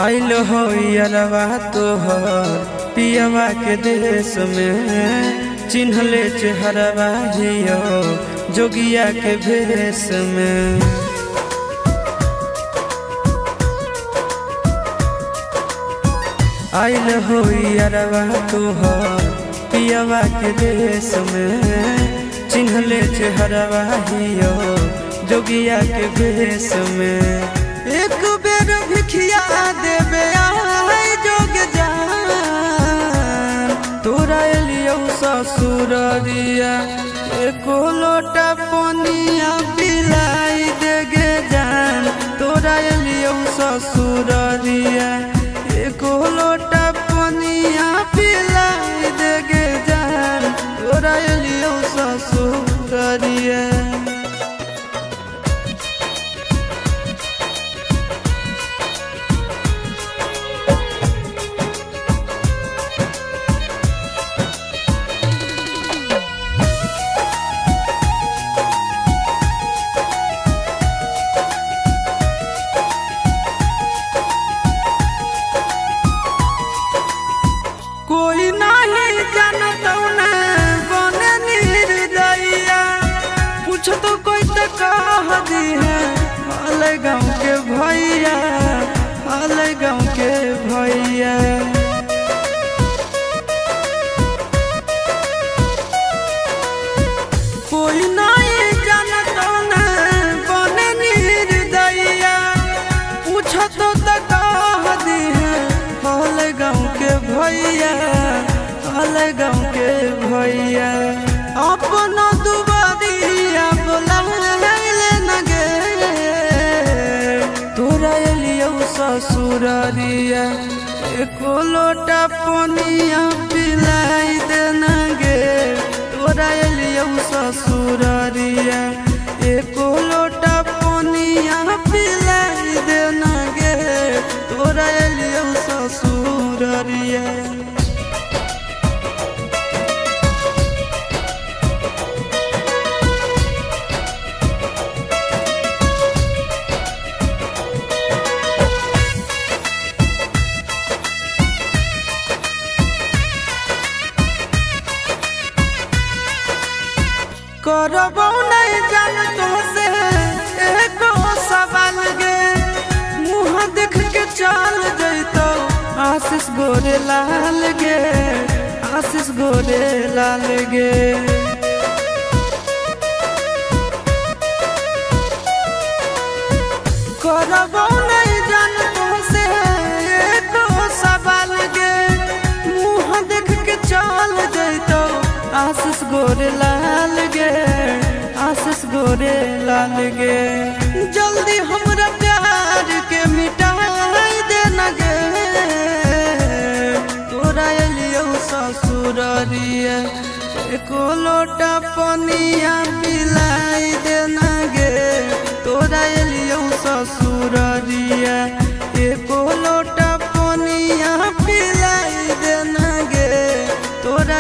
आइल हो यारवा तोहर पियवा के देश में, चिन्हले चेहरवा हियो जोगिया के भेष में। आइल हो यारवा तोहर पियवा के देश में, चिन्हले चेहरवा हियो जोगिया के भेष में। एक बेर भिखिया देवे आए जोग जान, तोरा एलियो ससुररिया एको लोटा पनिया पिलाई देगे जान। तोरा एलियो ससुररिया एको लोटा पनिया पिलाई देगे जान। तोरा एलियो ससुररिया कोई नहीं जानत न बने निर्दयिया, पूछ तो कोई तो कह दी है हाल गाँव के भैया, हाल गाँव के भैया। कोई नहीं जानत न बने निर्दयिया, पूछ तो कह दी है हाल गाँव के भैया, हाल गाँव के भैया। अपना दुबारिया बोला न गे, तोरा एलियो ससुररिया एको लोटा पनिया पिलाई देना गे। तोरा एलियो ससुररिया एको लोटा पनिया पिलाई देना गे। तोरा एलियो ससुररिया करबो नहीं जान तुमसे एको सवाल गे, मुँह देख के चल जैतो आशीष गोरे लाल गे, आशीष गोरे लाल गे। करबो नहीं जान तुमसे एको सवाल गे, मुँह देख के चल जैतो आशीष गोरे लाल गे, आशीष गोरे लाल गे। जल्दी हमरा प्यार के मिटाई देना गे। तोरा एलियो ससुररिया एको लोटा पनिया पिलाई देना गे। तोरा एलियो ससुररिया एको लोटा पनिया पिलाई देना गे। तोरा